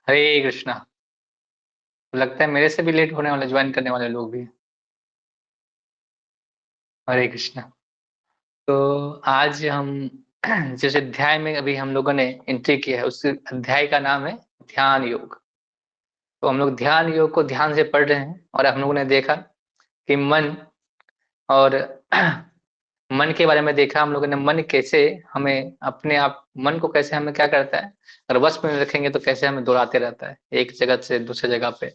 हरे कृष्णा। लगता है मेरे से भी लेट होने वाले ज्वाइन करने वाले लोग भी हैं। हरे कृष्णा। तो आज हम जिस अध्याय में अभी हम लोगों ने एंट्री किया है उस अध्याय का नाम है ध्यान योग। तो हम लोग ध्यान योग को ध्यान से पढ़ रहे हैं और हम लोगों ने देखा कि मन और मन के बारे में देखा हम लोगों ने। मन कैसे हमें अपने आप मन को कैसे हमें क्या करता है, अगर वश में रखेंगे तो कैसे हमें दौड़ाते रहता है एक जगह से दूसरे जगह पे।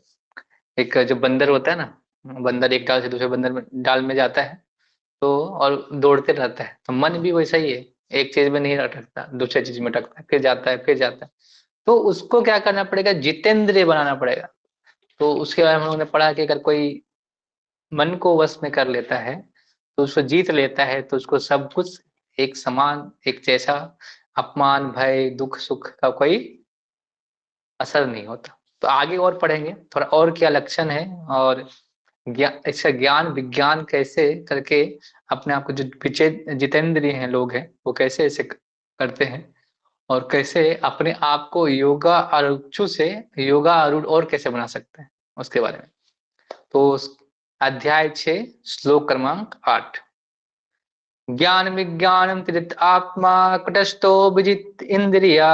एक जो बंदर होता है ना, बंदर एक डाल से दूसरे बंदर में डाल में जाता है तो और दौड़ते रहता है। तो मन भी वैसा ही है, एक चीज में नहीं अटकता, दूसरे चीज में अटकता है, फिर जाता है फिर जाता है। तो उसको क्या करना पड़ेगा, जितेंद्रिय बनाना पड़ेगा। तो उसके बारे में हम लोगों ने पढ़ा कि अगर कोई मन को वश में कर लेता है तो उसको जीत लेता है तो उसको सब कुछ एक समान एक जैसा, अपमान भय दुख सुख का कोई असर नहीं होता। तो आगे और पढ़ेंगे थोड़ा और क्या लक्षण है और ज्ञान, इसका ज्ञान विज्ञान कैसे करके अपने आप को जो पीछे जितेंद्रिय हैं लोग हैं वो कैसे ऐसे करते हैं और कैसे अपने आप को योगा आरूढ़ से योगा आरूढ़ और कैसे बना सकते हैं उसके बारे में। तो अध्याय 6 श्लोक क्रमांक 8। ज्ञान विज्ञानम त्रित आत्मा कुटस्थो विजित इंद्रिया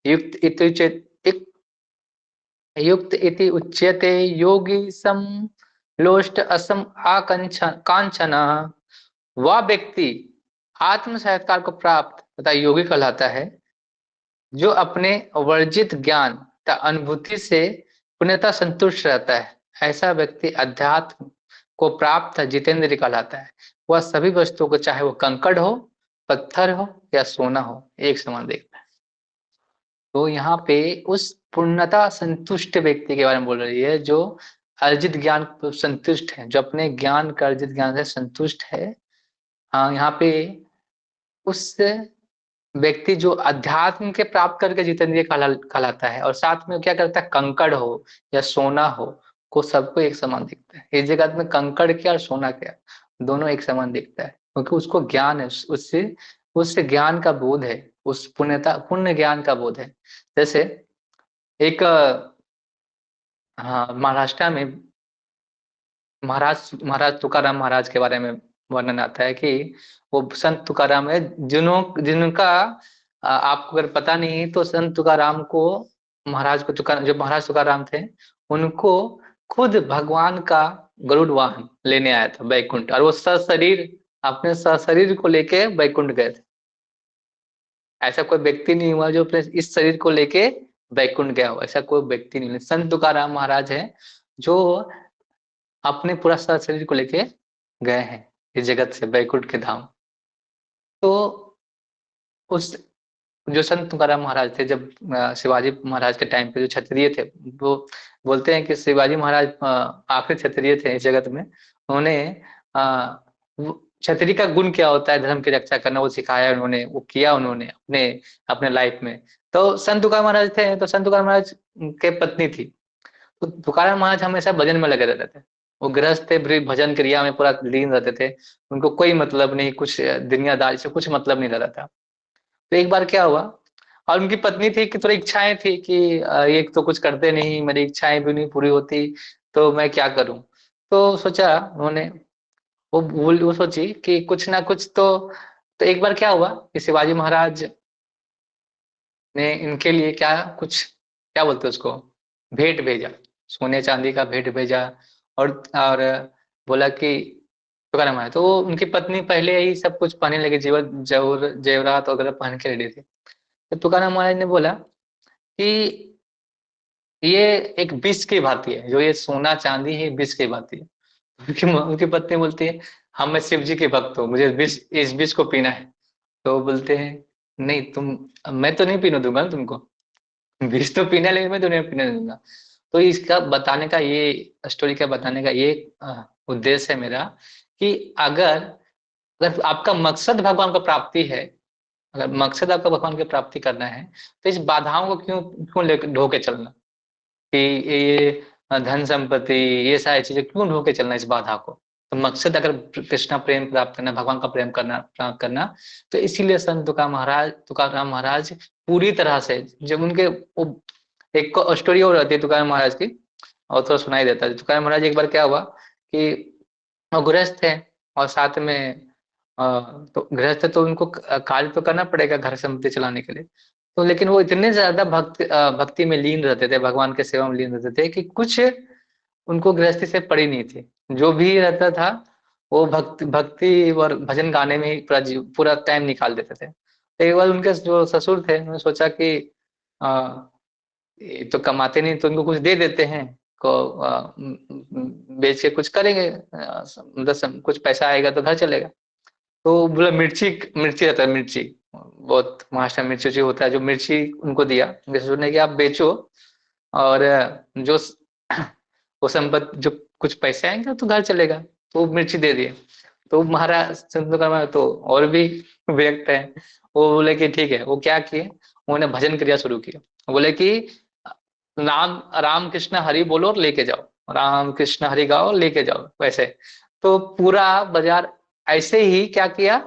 युक्त इति युक्त इति उच्यते योगी सम लोष्ट असम आकांक्षन कांचन। वह व्यक्ति आत्म साक्षात्कार को प्राप्त तथा योगी कहलाता है जो अपने वर्जित ज्ञान तथा अनुभूति से पूर्णतः संतुष्ट रहता है। ऐसा व्यक्ति अध्यात्म को प्राप्त जितेंद्र कहलाता है। वह सभी वस्तुओं को, चाहे वो कंकड़ हो, पत्थर हो या सोना हो, एक समान देखता है। तो यहाँ पे उस पूर्णता संतुष्ट व्यक्ति के बारे में बोल रही है जो अर्जित ज्ञान पर संतुष्ट है, जो अपने ज्ञान का अर्जित ज्ञान से संतुष्ट है। हाँ, यहाँ पे उस व्यक्ति जो अध्यात्म के प्राप्त करके जितेंद्रिय कहलाता है और साथ में क्या करता है, कंकड़ हो या सोना हो को सबको एक समान दिखता है। इस जगत में कंकड़ क्या और सोना क्या, दोनों एक समान दिखता है क्योंकि उसको ज्ञान है, उससे उससे ज्ञान का बोध है, उस पुण्यता पुण्य ज्ञान का बोध है। जैसे एक हाँ, महाराष्ट्र में महाराज महाराज तुकाराम महाराज के बारे में वर्णन आता है कि वो संत तुकाराम है जिनका आपको अगर पता नहीं तो संत तुकाराम को महाराज को तुकार जो महाराज तुकाराम थे उनको खुद भगवान का गरुड़ वाहन लेने आया था बैकुंठ, और वो सशरीर अपने सशरीर को लेके बैकुंठ गए थे। ऐसा कोई व्यक्ति नहीं हुआ जो अपने इस शरीर को लेके बैकुंठ गया हो, ऐसा कोई व्यक्ति नहीं। संत तुकाराम महाराज है जो अपने पूरा शरीर को लेके गए हैं इस जगत से बैकुंठ के धाम। तो उस जो संत तुकाराम महाराज थे, जब शिवाजी महाराज के टाइम पे जो क्षत्रिय थे, वो बोलते हैं कि शिवाजी महाराज आखिरी क्षत्रिय थे इस जगत में। उन्होंने क्षत्रिय का गुण क्या होता है, धर्म की रक्षा करना, वो सिखाया उन्होंने, वो किया उन्होंने अपने अपने लाइफ में। तो संत तुकाराम महाराज थे, तो संत तुकाराम महाराज के पत्नी थी। तो तुकाराम महाराज हमेशा भजन में लगे रहते थे। वो गृहस्थ थे, फिर भजन क्रिया में पूरा लीन रहते थे। उनको कोई मतलब नहीं, कुछ दुनियादारी से कुछ मतलब नहीं रहता था। तो एक बार क्या हुआ, और उनकी पत्नी थी कि थोड़ी इच्छाएं थी कि ये तो कुछ करते नहीं, मेरी इच्छाएं भी नहीं पूरी होती, तो मैं क्या करूं। तो सोचा उन्होंने, वो सोची कि कुछ ना कुछ तो एक बार क्या हुआ कि शिवाजी महाराज ने इनके लिए क्या कुछ, क्या बोलते उसको, भेंट भेजा, सोने चांदी का भेंट भेजा। और बोला कि तुकाराम महाराज, तो वो उनकी पत्नी पहले ही सब कुछ पहनने लगी, जेवरात वगैरह पहन के रेडी थी। तो तुकाराम महाराज ने बोला कि ये एक विष की भांति है, जो ये सोना चांदी है विष की भांति है। उनकी पत्नी बोलती है, हाँ मैं शिव जी के भक्त हूँ, मुझे विष इस विष को पीना है। तो वो बोलते हैं, नहीं तुम, मैं तो नहीं पीने दूंगा ना तुमको, विष तो पीना है लेकिन मैं तो नहीं पीने दूंगा। तो इसका बताने का ये स्टोरी का बताने का ये उद्देश्य है मेरा कि अगर अगर आपका मकसद भगवान को प्राप्ति है, अगर मकसद आपका भगवान की प्राप्ति करना है, तो इस बाधाओं को क्यों क्यों लेकर ढो के चलना कि ये धन संपत्ति, ये सारी चीजें क्यों ढो के चलना इस बाधा को। तो मकसद अगर कृष्णा प्रेम प्राप्त करना, भगवान का प्रेम करना प्राप्त करना, तो इसीलिए संत तुकाराम महाराज पूरी तरह से, जब उनके वो एक स्टोरी और रहती है तुकाराम महाराज की, और थोड़ा सुनाई देता है। तुकाराम महाराज एक बार क्या हुआ कि वो गृहस्थ थे, और साथ में तो गृहस्थ तो उनको कार्य तो करना पड़ेगा घर संपत्ति चलाने के लिए। तो लेकिन वो इतने ज्यादा भक्ति में लीन रहते थे, भगवान के सेवा में लीन रहते थे कि कुछ उनको गृहस्थी से पड़ी नहीं थी। जो भी रहता था वो भक्ति भक्ति और भजन गाने में ही पूरा टाइम निकाल देते थे। तो एक बार उनके जो ससुर थे, उन्होंने सोचा कि आ, ये तो कमाते नहीं, तो उनको कुछ दे देते हैं, को बेच के कुछ करेंगे, मतलब कुछ पैसा आएगा तो घर चलेगा। तो बोला मिर्ची, मिर्ची रहता है, मिर्ची बहुत महाराष्ट्र में मिर्ची होता है, जो मिर्ची उनको दिया उनके ससुर ने कि आप बेचो, और जो वो संपत्ति जो कुछ पैसे आएंगे तो घर चलेगा। तो वो मिर्ची दे दिए। तो महाराज चंद्रकर्मा तो और भी व्यक्त है, वो बोले कि ठीक है। वो क्या किए, उन्होंने भजन क्रिया शुरू की। बोले कि राम राम कृष्ण हरि बोलो और लेके जाओ, राम कृष्ण हरि गाओ लेके जाओ वैसे। तो पूरा बाजार ऐसे ही क्या किया,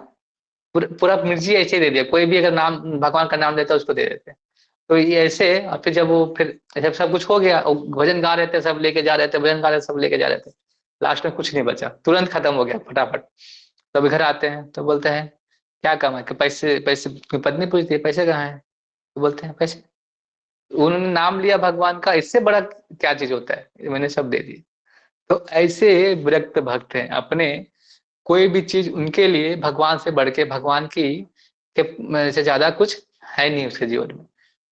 पूरा मिर्ची ऐसे दे दिया, कोई भी अगर नाम भगवान का नाम लेता है उसको दे देते। तो ये ऐसे, और फिर जब वो फिर जब सब कुछ हो गया, वो भजन गा रहे थे, सब लेके जा रहे थे, भजन गा रहे थे, सब लेके जा रहे थे, लास्ट में कुछ नहीं बचा, तुरंत खत्म हो गया फटाफट। तब घर आते हैं तो बोलते हैं क्या काम है, कि पैसे पैसे, पत्नी पूछती है पैसे कहाँ है, तो बोलते हैं पैसे, उन्होंने नाम लिया भगवान का, इससे बड़ा क्या चीज होता है, मैंने सब दे दिए। तो ऐसे विरक्त भक्त हैं अपने, कोई भी चीज उनके लिए भगवान से बढ़ के, भगवान की के से ज्यादा कुछ है नहीं उसके जीवन में।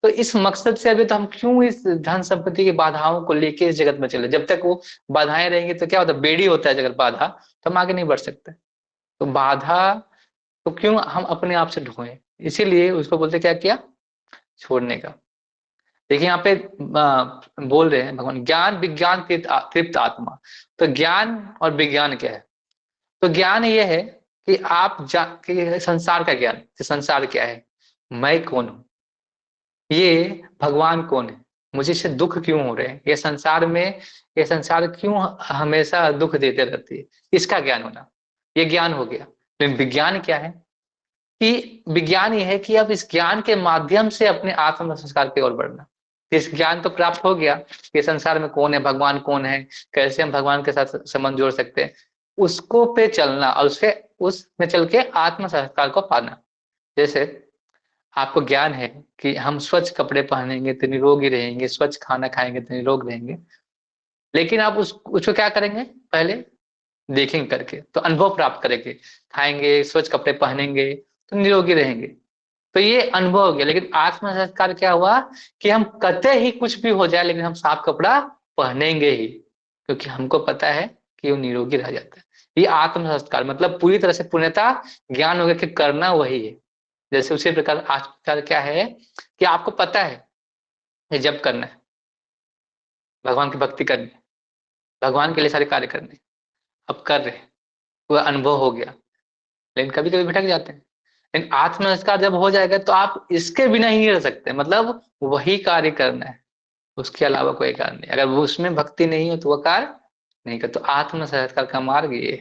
तो इस मकसद से अभी तो हम क्यों इस धन संपत्ति की बाधाओं को लेके इस जगत में चले, जब तक वो बाधाएं रहेंगी तो क्या होता है, बेड़ी होता है जगत बाधा, तो हम आगे नहीं बढ़ सकते। तो बाधा तो क्यों हम अपने आप से ढोएं, इसीलिए उसको बोलते क्या किया, छोड़ने का। देखिए यहाँ पे बोल रहे हैं भगवान, ज्ञान विज्ञान तृप्त आत्मा। तो ज्ञान और विज्ञान क्या है, तो ज्ञान ये है कि कि संसार का ज्ञान, कि संसार क्या है, मैं कौन हूं, ये भगवान कौन है, मुझे से दुख क्यों हो रहे हैं, ये संसार में, ये संसार क्यों हमेशा दुख देते रहती है, इसका ज्ञान होना, ये ज्ञान हो गया। लेकिन विज्ञान क्या है, कि विज्ञान ये है कि अब इस ज्ञान के माध्यम से अपने आत्म संस्कार की ओर बढ़ना। इस ज्ञान तो प्राप्त हो गया कि संसार में कौन है, भगवान कौन है, कैसे हम भगवान के साथ संबंध जोड़ सकते हैं, उसको पे चलना, और उससे उसमें चल के आत्म संस्कार को पाना। जैसे आपको ज्ञान है कि हम स्वच्छ कपड़े पहनेंगे तो निरोगी रहेंगे, स्वच्छ खाना खाएंगे तो निरोग रहेंगे, लेकिन आप उसको क्या करेंगे, पहले देखेंगे करके, तो अनुभव प्राप्त करेंगे, खाएंगे स्वच्छ कपड़े पहनेंगे तो निरोगी रहेंगे। तो ये अनुभव हो गया। लेकिन आत्म संस्कार क्या हुआ, कि हम कहते ही कुछ भी हो जाए लेकिन हम साफ कपड़ा पहनेंगे ही, क्योंकि हमको पता है कि वो निरोगी रह जाता है। ये आत्म संस्कार मतलब पूरी तरह से पूर्णता ज्ञान हो गया कि करना वही है। जैसे उसी प्रकार आत्मसात क्या है, कि आपको पता है कि जब करना है, भगवान की भक्ति करनी है, भगवान के लिए सारे कार्य करने हैं, अब कर रहे हैं, वह अनुभव हो गया। लेकिन कभी कभी भटक जाते हैं। लेकिन आत्म संस्कार जब हो जाएगा तो आप इसके बिना ही नहीं रह सकते, मतलब वही कार्य करना है, उसके अलावा कोई कार्य नहीं। अगर वो उसमें भक्ति नहीं है तो वह कार्य नहीं कर। तो आत्म संस्कार का मार्ग ये है।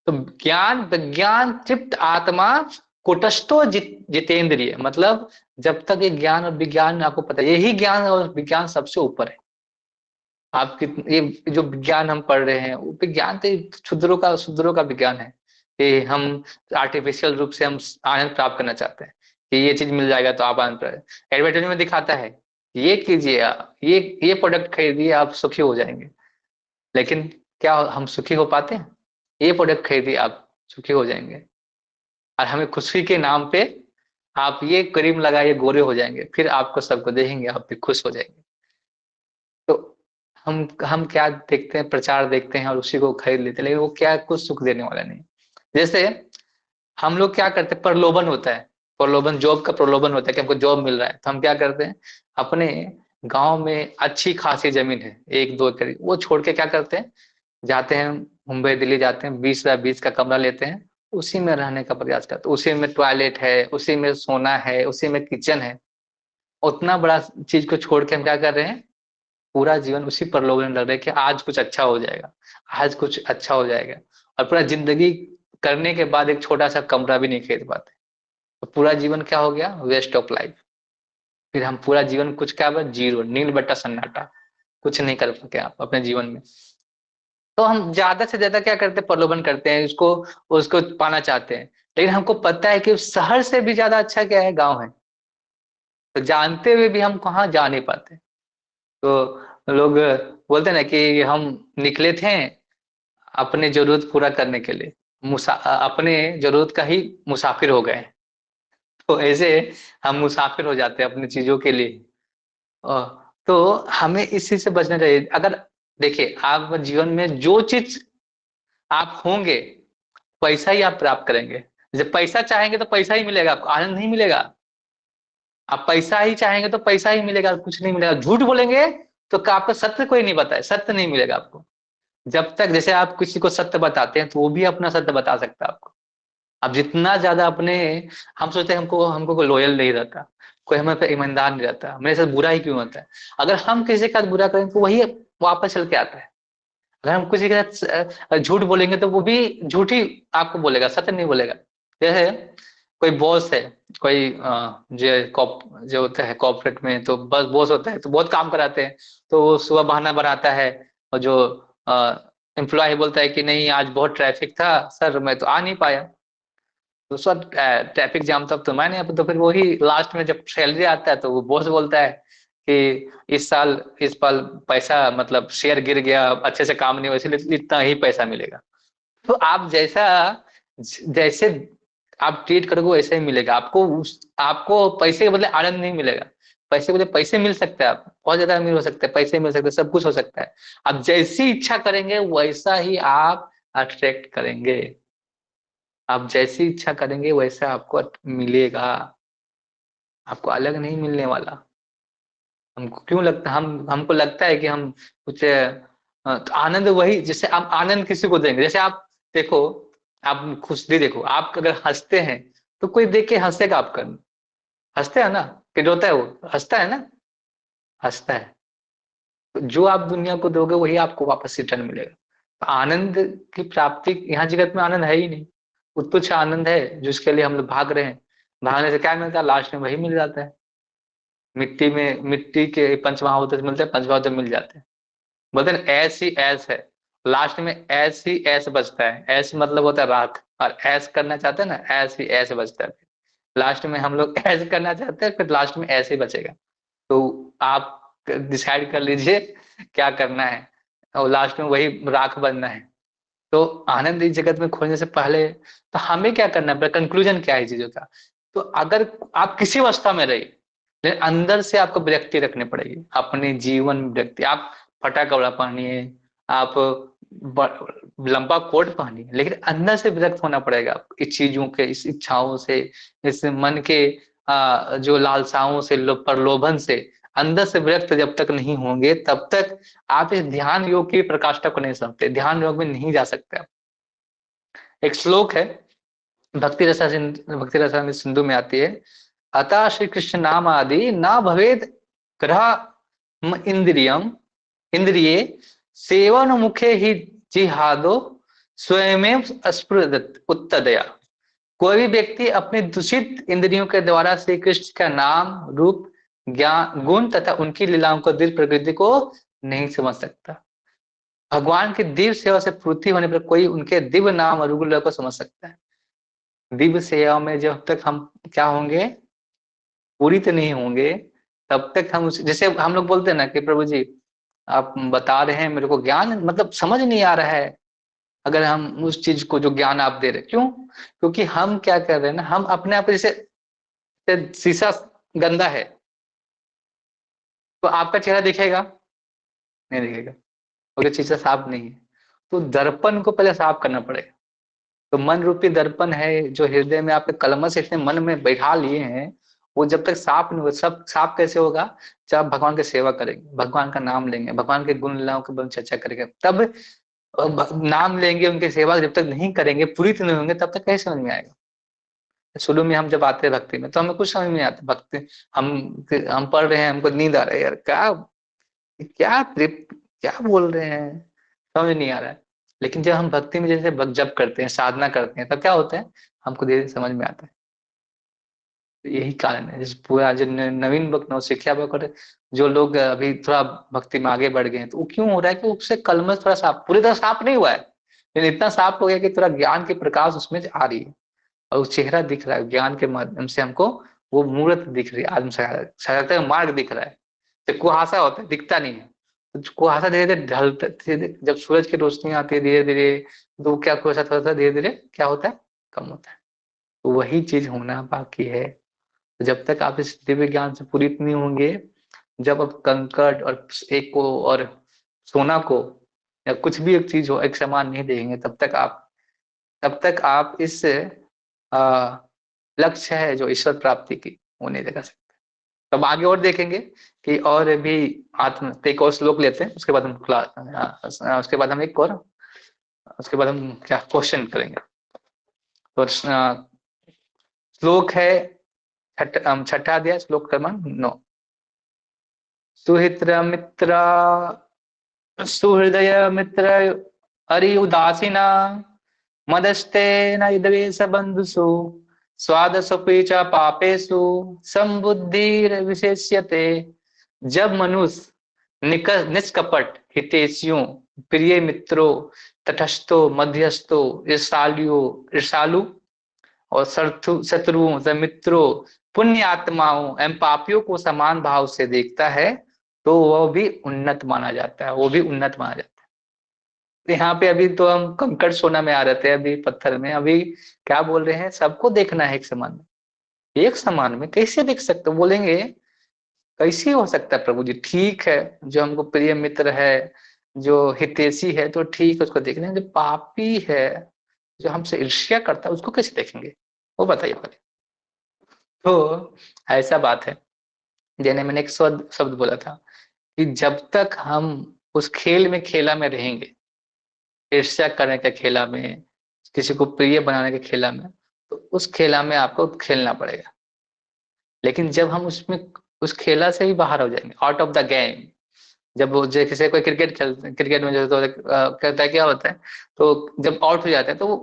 तो ज्ञान विज्ञान तृप्त आत्मा कुटस्थो जितेंद्रिय, मतलब जब तक ये ज्ञान और विज्ञान आपको पता है, यही ज्ञान और विज्ञान सबसे ऊपर है। आप ये जो विज्ञान हम पढ़ रहे हैं, वो विज्ञान तो क्षुद्रों का विज्ञान है, कि हम आर्टिफिशियल रूप से हम आनंद प्राप्त करना चाहते हैं, कि ये चीज मिल जाएगा तो आप आनंद प्राप्त। एडवर्टाइजमेंट में दिखाता है ये कीजिए आप, ये प्रोडक्ट खरीदिए आप सुखी हो जाएंगे, लेकिन क्या हम सुखी हो पाते हैं, ये प्रोडक्ट खरीदिए आप सुखी हो जाएंगे, और हमें खुशी के नाम पे आप ये क्रीम लगाइए गोरे हो जाएंगे, फिर आपको सबको देखेंगे आप भी खुश हो जाएंगे। तो हम क्या देखते हैं, प्रचार देखते हैं और उसी को खरीद लेते हैं, लेकिन वो क्या कुछ सुख देने वाला नहीं। जैसे हम लोग क्या करते हैं, प्रलोभन होता है, प्रलोभन जॉब का प्रलोभन होता है कि हमको जॉब मिल रहा है, तो हम क्या करते हैं, अपने गांव में अच्छी खासी जमीन है 1-2 एकड़, वो छोड़ के क्या करते हैं, जाते हैं मुंबई दिल्ली, जाते हैं 20 का कमरा लेते हैं, उसी में रहने का प्रयास करते हैं, उसी में टॉयलेट है, उसी में सोना है, उसी में किचन है। उतना बड़ा चीज को छोड़ के हम क्या कर रहे हैं, पूरा जीवन उसी प्रलोभन में लग रहा है कि आज कुछ अच्छा हो जाएगा, आज कुछ अच्छा हो जाएगा, और पूरा जिंदगी करने के बाद एक छोटा सा कमरा भी नहीं खरीद पाते। तो पूरा जीवन क्या हो गया, वेस्ट ऑफ लाइफ। फिर हम पूरा जीवन कुछ क्या बस जीरो, नील बट्टा सन्नाटा, कुछ नहीं कर पाते आप अपने जीवन में। तो हम ज्यादा से ज्यादा क्या करते हैं, प्रलोभन करते हैं उसको, उसको पाना चाहते हैं। लेकिन हमको पता है कि शहर से भी ज्यादा अच्छा क्या है, गांव है। तो जानते हुए भी हम कहाँ जा नहीं पाते। तो लोग बोलते हैं ना कि हम निकले थे अपने जरूरत पूरा करने के लिए, अपने जरूरत का ही मुसाफिर हो गए। तो ऐसे हम मुसाफिर हो जाते हैं अपनी चीजों के लिए। अ, तो हमें इस चीज से बचना चाहिए। अगर देखिए, आप जीवन में जो चीज आप होंगे, पैसा ही आप प्राप्त करेंगे। जब पैसा चाहेंगे तो पैसा ही मिलेगा, आपको आनंद नहीं मिलेगा। आप पैसा ही चाहेंगे तो पैसा ही मिलेगा, कुछ नहीं मिलेगा। झूठ बोलेंगे तो आपको सत्य कोई नहीं बताए, सत्य नहीं मिलेगा आपको। जब तक जैसे आप किसी को सत्य बताते हैं तो वो भी अपना सत्य बता सकता है आपको। आप जितना ज्यादा अपने, हम सोचते हैं हमको हमको कोई लॉयल नहीं रहता, कोई हमें पे ईमानदार नहीं रहता, मेरे साथ बुरा ही क्यों होता है। अगर हम किसी के साथ बुरा करें तो वही वापस चल के आता है। अगर हम किसी के साथ झूठ बोलेंगे तो वो भी झूठ ही आपको बोलेगा, सत्य नहीं बोलेगा। जैसे कोई बॉस है, कोई जो होता है कॉर्पोरेट में, तो बस बॉस होता है तो बहुत काम कराते हैं। तो वो सुबह बहाना बनाता है, और जो एम्प्लॉय बोलता है कि नहीं आज बहुत ट्रैफिक था सर, मैं तो आ नहीं पाया। तो सर ट्रैफिक जाम तब तो मैं नहीं, तो फिर वही लास्ट में जब सैलरी आता है तो वो बॉस बोलता है कि इस साल पैसा मतलब शेयर गिर गया, अच्छे से काम नहीं हुआ, इसलिए इतना ही पैसा मिलेगा। तो आप जैसा, जैसे आप ट्रीट करोगे वैसे ही मिलेगा आपको। आपको पैसे के बदले आनंद नहीं मिलेगा। पैसे के बदले पैसे मिल सकते हैं, आप बहुत ज्यादा अमीर हो सकते हैं, पैसे मिल सकते हैं, सब कुछ हो सकता है। आप जैसी इच्छा करेंगे वैसा ही आप अट्रैक्ट करेंगे। आप जैसी इच्छा करेंगे वैसा आपको मिलेगा। आपको अलग नहीं मिलने वाला। हमको क्यों लगता, हमको लगता है कि हम कुछ तो आनंद वही, जैसे आप आनंद किसी को देंगे, जैसे आप देखो, आप खुशी देखो, आप अगर हंसते हैं तो कोई देख के हंसेगा आपका। हंसते है ना, कि रोता है वो, हंसता है ना, हंसता है। तो जो आप दुनिया को दोगे वही आपको वापस रिटर्न मिलेगा। तो आनंद की प्राप्ति यहाँ जगत में आनंद है ही नहीं। वो तुच्छ आनंद है जिसके लिए हम लोग भाग रहे हैं। भागने से क्या मिलता है, लास्ट में वही मिल जाता है। मिट्टी में, मिट्टी के पंचमहाभूत मिलते हैं, पंचमहाभूत मिल जाते हैं। बोलते हैं ऐस ही ऐस है, लास्ट में ऐस ही ऐस बचता है। ऐस मतलब होता है राख, और ऐस करना चाहते हैं ना, ऐस ही ऐस बचता है। लास्ट में हम लोग ऐस करना चाहते हैं, फिर लास्ट में ऐसे ही बचेगा। तो आप डिसाइड कर लीजिए क्या करना है, और लास्ट में वही राख बनना है। तो आनंद इस जगत में खोजने से पहले तो हमें क्या करना है, कंक्लूजन क्या है चीजों का। तो अगर आप किसी अवस्था में रहिए, लेकिन अंदर से आपको विरक्ति रखनी पड़ेगी अपने जीवन में। विरक्ति, आप फटा कपड़ा पहनिए, आप लंबा कोट पहनिए, लेकिन अंदर से विरक्त होना पड़ेगा आपको इस चीजों के, इस इच्छाओं से, इस मन के जो लालसाओं से, प्रलोभन से। अंदर से विरक्त जब तक नहीं होंगे तब तक आप इस ध्यान योग की प्रकाष्ठा को नहीं समझते, ध्यान योग में नहीं जा सकते आप। एक श्लोक है, भक्ति रसा सिंधु में आती है, अतः श्री कृष्ण नाम आदि ना भवेद ग्रह इंद्रियम, इंद्रिये सेवन मुखे ही जिहादो स्वयं स्फुरद उत्तदया। कोई भी व्यक्ति अपने दूषित इंद्रियों के द्वारा श्री कृष्ण का नाम, रूप, ज्ञान, गुण तथा उनकी लीलाओं को, दिव्य प्रकृति को नहीं समझ सकता। भगवान की दिव्य सेवा से पूर्ति होने पर कोई उनके दिव्य नाम और रूप को समझ सकता है। दिव्य सेवा में जब तक हम क्या होंगे, पूरी तो नहीं होंगे, तब तक हम जैसे हम लोग बोलते हैं ना कि प्रभु जी आप बता रहे हैं मेरे को ज्ञान, मतलब समझ नहीं आ रहा है। अगर हम उस चीज को जो ज्ञान आप दे रहे, क्यों? क्योंकि हम क्या कर रहे हैं ना, हम अपने आप जैसे शीशा गंदा है तो आपका चेहरा दिखेगा नहीं, दिखेगा क्योंकि शीशा साफ नहीं है। तो दर्पण को पहले साफ करना पड़ेगा। तो मन रूपी दर्पण है जो हृदय में आपके कलमश इतने मन में बैठा लिए हैं, वो जब तक साफ नहीं होगा, सब साफ कैसे होगा, जब आप भगवान की सेवा करेंगे, भगवान का नाम लेंगे, भगवान के गुण लीलाओं के बारे में चर्चा करेंगे, तब नाम लेंगे, उनकी सेवा जब तक नहीं करेंगे, पूरी नहीं होंगे, तब तक कैसे समझ में आएगा। शुरू में हम जब आते हैं भक्ति में तो हमें कुछ समझ में नहीं आता भक्ति, हम हम पढ़ रहे हैं, हमको नींद आ रहा है, यार क्या क्या क्या बोल रहे हैं, समझ नहीं आ रहा है। लेकिन जब हम भक्ति में जैसे जप करते हैं, साधना करते हैं, तब क्या होता है, हमको धीरे धीरे समझ में आता है। यही कारण है, जैसे पूरा जो नवीन वक्त नौसिखिया वक्त और जो लोग अभी थोड़ा भक्ति में आगे बढ़ गए हैं, तो वो क्यों हो रहा है कि उससे कलमश थोड़ा साफ, पूरी तरह साफ नहीं हुआ है, लेकिन इतना साफ हो गया कि थोड़ा ज्ञान की प्रकाश उसमें आ रही है, और वो चेहरा दिख रहा है ज्ञान के माध्यम से हमको, वो मूर्त दिख रही है, आत्म साक्षात्कार का मार्ग दिख रहा है। तो कुहासा होता है, दिखता नहीं है, तो कुहासा धीरे धीरे ढलता, धीरे जब सूरज की रोशनी आती है धीरे धीरे, तो क्या कुहासा थोड़ा सा धीरे धीरे क्या होता है, कम होता है। तो वही चीज होना बाकी है। तो जब तक आप इस दिव्य ज्ञान से पूरित नहीं होंगे, जब आप कंकड़ और एक को और सोना को या कुछ भी एक चीज हो एक समान नहीं देखेंगे, तब तक आप इस लक्ष्य है जो ईश्वर प्राप्ति की, वो नहीं देखा सकते। तब आगे और देखेंगे कि और भी आत्म, तो एक और श्लोक लेते हैं, उसके बाद हम उसके बाद हम एक और, उसके बाद हम क्या क्वेश्चन करेंगे। तो श्लोक है छठा अध्याय, श्लोक क्रमांक 9। सुहित्र मित्र सुहृदय मित्र अरि उदासीना मदस्ते न द्वेष बंधुषु स्वादसुपि च पापेषु संबुद्धिर विशेष्यते। जब मनुष्य निष्कपट हितैषियों, प्रिय मित्रों, तटस्थों, मध्यस्थों, ईर्षालु और शत्रुओं से मित्रों, पुण्य आत्माओं एवं पापियों को समान भाव से देखता है, तो वह भी उन्नत माना जाता है, वो भी उन्नत माना जाता है। तो यहाँ पे अभी तो हम कंकड़ सोना में आ रहे थे, अभी पत्थर में, अभी क्या बोल रहे हैं, सबको देखना है एक समान में। एक समान में कैसे देख सकते हो, बोलेंगे कैसे हो सकता है प्रभु जी, ठीक है जो हमको प्रिय मित्र है, जो हितैषी है तो ठीक है उसको देख रहे हैं, जो पापी है, जो हमसे ईर्ष्या करता है, उसको कैसे देखेंगे, वो बताइए पहले। तो ऐसा बात है, जैसे मैंने एक शब्द बोला था कि जब तक हम उस खेल में खेला में रहेंगे, ईर्ष्या करने के खेला में, किसी को प्रिय बनाने के खेला में, तो उस खेला में आपको खेलना पड़ेगा। लेकिन जब हम उसमें उस खेला से ही बाहर हो जाएंगे, आउट ऑफ द गेम, जब वो जैसे कोई क्रिकेट खेलते, क्रिकेट में जो तो कहता है क्या होता है, तो जब आउट हो जाता है तो वो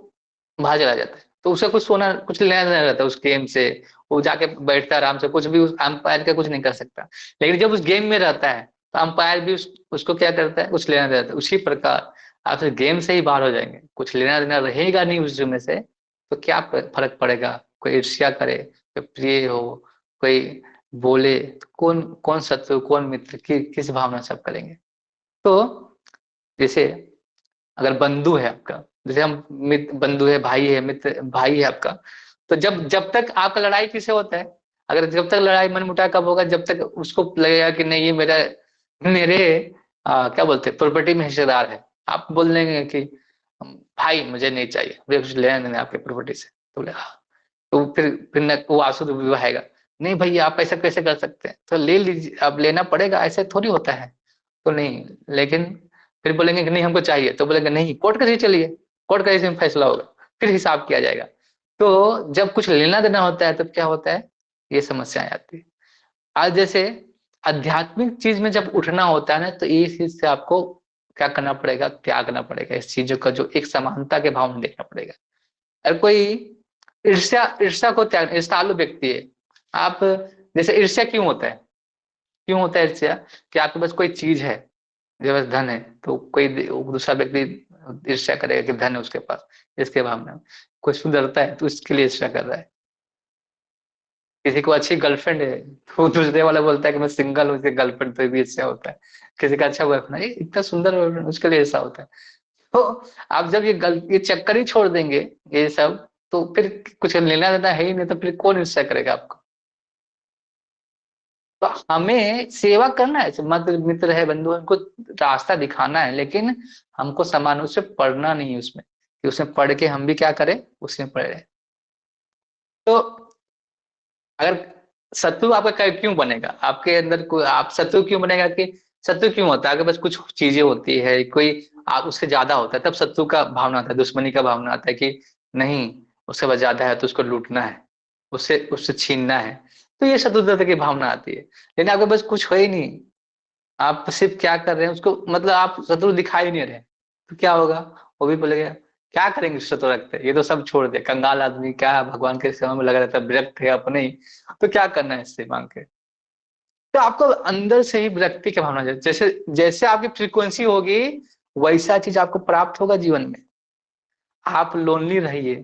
बाहर चला जाता है, तो उसे कुछ सोना कुछ लेना देना रहता है उस गेम से, वो जाके बैठता है आराम से, कुछ भी उस अंपायर का कुछ नहीं कर सकता। लेकिन जब उस गेम में रहता है तो अंपायर भी उसको क्या करता है, कुछ लेना देना रहता है। उसी प्रकार आप इस गेम से ही बाहर हो जाएंगे, कुछ लेना देना रहेगा नहीं उस में से, तो क्या फर्क पड़ेगा, कोई ईर्ष्या करे, कोई प्रिय हो, कोई बोले, तो कौन कौन शत्रु कौन मित्र किस भावना से आप करेंगे। तो जैसे अगर बंधु है आपका, जैसे हम मित्र बंधु है, भाई है, मित्र भाई है आपका, तो जब जब तक आपका लड़ाई किसे होता है, अगर जब तक लड़ाई मनमुटाव कब होगा, जब तक उसको लगेगा कि नहीं ये मेरा मेरे क्या बोलते हैं प्रॉपर्टी में हिस्सेदार है। आप बोल देंगे कि भाई मुझे नहीं चाहिए, मुझे कुछ लेना देना आपके प्रॉपर्टी से, तो बोले हाँ, तो फिर न वो आंसू तो बहाएगा, नहीं भैया आप ऐसा कैसे कर सकते हैं, तो ले लीजिए, अब लेना पड़ेगा, ऐसे थोड़ी होता है। तो नहीं, लेकिन फिर बोलेंगे कि नहीं हमको चाहिए, तो बोलेंगे नहीं कोर्ट कचहरी चलिए, कोर्ट कचहरी में फैसला होगा, फिर हिसाब किया जाएगा। तो जब कुछ लेना देना होता है तब क्या होता है, ये समस्याएं आती है। आज जैसे आध्यात्मिक चीज में जब उठना होता है ना, तो ये चीज से आपको क्या करना पड़ेगा, त्याग करना पड़ेगा, इस चीजों का जो एक समानता के भाव में देखना पड़ेगा। अगर कोई ईर्ष्या ईर्ष्या को त्याग, ईर्ष्यालु व्यक्ति है आप, जैसे ईर्ष्या क्यों होता है, क्यों होता है ईर्ष्या, कि आपके पास कोई चीज है, मेरे पास धन है, तो कोई दूसरा व्यक्ति ईर्ष्या करेगा कि धन है उसके पास, इसके भावना में कोई सुंदरता है तो इसके लिए ईर्ष्या कर रहा है। किसी को अच्छी गर्लफ्रेंड है तो दूसरे वाला बोलता है कि मैं सिंगल हूँ, गर्लफ्रेंड, तो भी ईर्ष्या होता है। किसी का अच्छा बॉयफ्रेंड है, इतना सुंदर boyfriend, उसके लिए ऐसा होता है। तो आप जब ये चक्कर ही छोड़ देंगे ये सब, तो फिर कुछ लेना देना है ही नहीं, तो फिर कौन ईर्ष्या करेगा आपको। तो हमें सेवा करना है, मत मित्र है बंधु है, उनको रास्ता दिखाना है, लेकिन हमको समान रूप से पढ़ना नहीं है उसमें, कि उसमें पढ़ के हम भी क्या करें, उसमें पढ़े। तो अगर शत्रु आपका क्यों बनेगा, आपके अंदर कोई आप शत्रु क्यों बनेगा, कि शत्रु क्यों होता है, आपके पास कुछ चीजें होती है, कोई आप उससे ज्यादा होता है, तब शत्रु का भावना आता है, दुश्मनी का भावना आता है कि नहीं उससे पास ज्यादा है तो उसको लूटना है, उससे उससे छीनना है, तो ये शत्रुता की भावना आती है। लेकिन आपके पास कुछ हो ही नहीं, आप सिर्फ क्या कर रहे हैं उसको, मतलब आप शत्रु दिखाई नहीं रहे, तो क्या होगा, वो भी बोलेगा क्या करेंगे शर्त रखते, ये तो सब छोड़ दे, कंगाल आदमी क्या भगवान के सेवा में लगा रहता है, विरक्त है अपने ही, तो क्या करना है इससे मांग के। तो आपको अंदर से ही विरक्ति की भावना, जैसे जैसे आपकी फ्रीक्वेंसी होगी वैसा चीज आपको प्राप्त होगा जीवन में। आप लोनली रहिए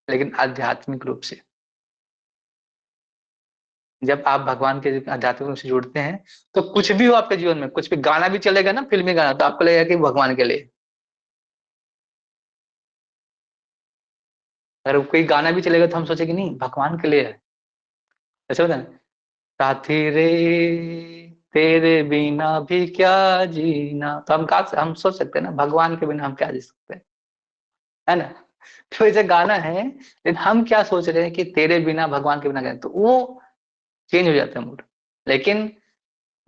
लेकिन आध्यात्मिक रूप से। जब आप भगवान के आध्यात्मिक रूप से जुड़ते हैं तो कुछ भी हो आपके जीवन में, कुछ भी गाना भी चलेगा ना, फिल्मी गाना, तो आपको लगेगा कि भगवान के लिए। अगर कोई गाना भी चलेगा तो हम सोचेंगे नहीं भगवान के लिए है, ऐसे होता है ना, साथी रे तेरे बिना भी क्या जीना, तो हम सोच सकते हैं ना भगवान के बिना हम क्या जी सकते हैं, है ना। तो ऐसे गाना है, लेकिन हम क्या सोच रहे हैं कि तेरे बिना भगवान के बिना गए, तो वो चेंज हो जाता है मूड। लेकिन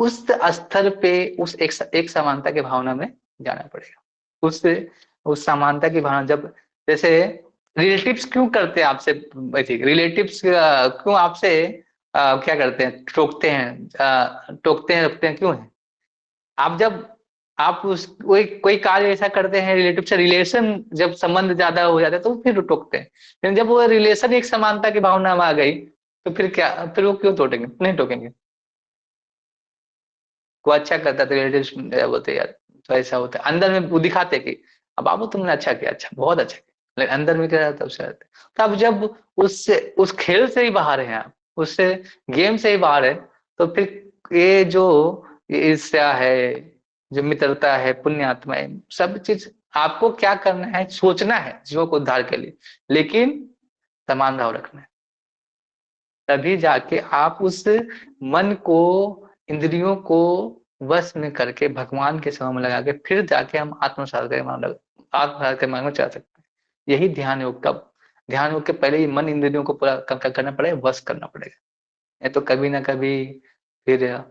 उस स्तर पे उस एक समानता की भावना में जाना पड़ेगा। उस उस समानता की भावना, जब जैसे रिलेटिव्स क्यों करते हैं आपसे, रिलेटिव्स क्यों आपसे क्या करते हैं, टोकते हैं रखते हैं, क्यों है। आप जब आप उस कोई कार्य ऐसा करते हैं रिलेटिव से, रिलेशन जब संबंध ज्यादा हो जाता है तो फिर टोकते हैं। लेकिन जब वो रिलेशन एक समानता की भावना में आ गई तो फिर क्या, फिर वो क्यों टोकेंगे, नहीं टोकेंगे। को अच्छा करता है तो रिलेटिव बोलते हैं, यार तो ऐसा होता है, अंदर में वो दिखाते कि अब बाबू तुमने अच्छा किया, अच्छा बहुत अच्छा किया, लेकिन अंदर में क्या रहता है, उससे रहता है। तो अब जब उससे उस खेल से ही बाहर है आप, उससे गेम से ही बाहर है, तो फिर ये जो ईर्ष्या है, जो मित्रता है, पुण्य आत्मा है, सब चीज आपको क्या करना है, सोचना है जीवों को उद्धार के लिए, लेकिन समान भाव रखना है। तभी जाके आप उस मन को, इंद्रियों को वश में करके भगवान के सेवा में लगा के फिर जाके हम आत्म साधक के मार्ग में चला सकते हैं। यही ध्यान योग का, ध्यान योग के पहले ही मन इंद्रियों को पूरा करना पड़ेगा, वश करना पड़ेगा। नहीं तो कभी ना कभी फिर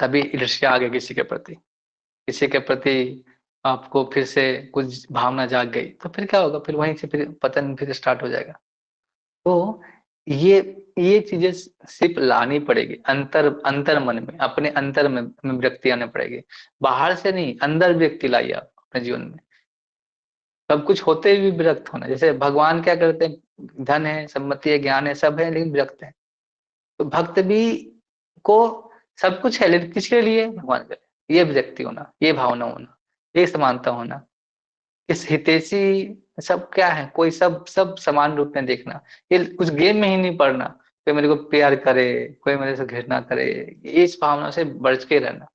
कभी ईर्ष्या आ गई किसी के प्रति, किसी के प्रति आपको फिर से कुछ भावना जाग गई, तो फिर क्या होगा, फिर वहीं से फिर पतन फिर स्टार्ट हो जाएगा। तो ये ये चीजें सिर्फ लानी पड़ेगी अंतर अंतर मन में, अपने अंतर में व्यक्ति आने पड़ेगी, बाहर से नहीं, अंदर व्यक्ति लाइए आप अपने जीवन में। सब कुछ होते हुए भी विरक्त होना, जैसे भगवान क्या करते हैं, धन है, संपत्ति है, ज्ञान है, सब है, लेकिन विरक्त है। तो भक्त भी को सब कुछ है, लेकिन किसके लिए, भगवान के लिए। ये विरक्ति होना, ये भावना होना, ये समानता होना, इस हितैषी, सब क्या है, कोई सब सब समान रूप में देखना, ये कुछ गेम में ही नहीं पड़ना, कोई मेरे को प्यार करे, कोई मेरे से घृणा करे, इस भावना से बच के रहना।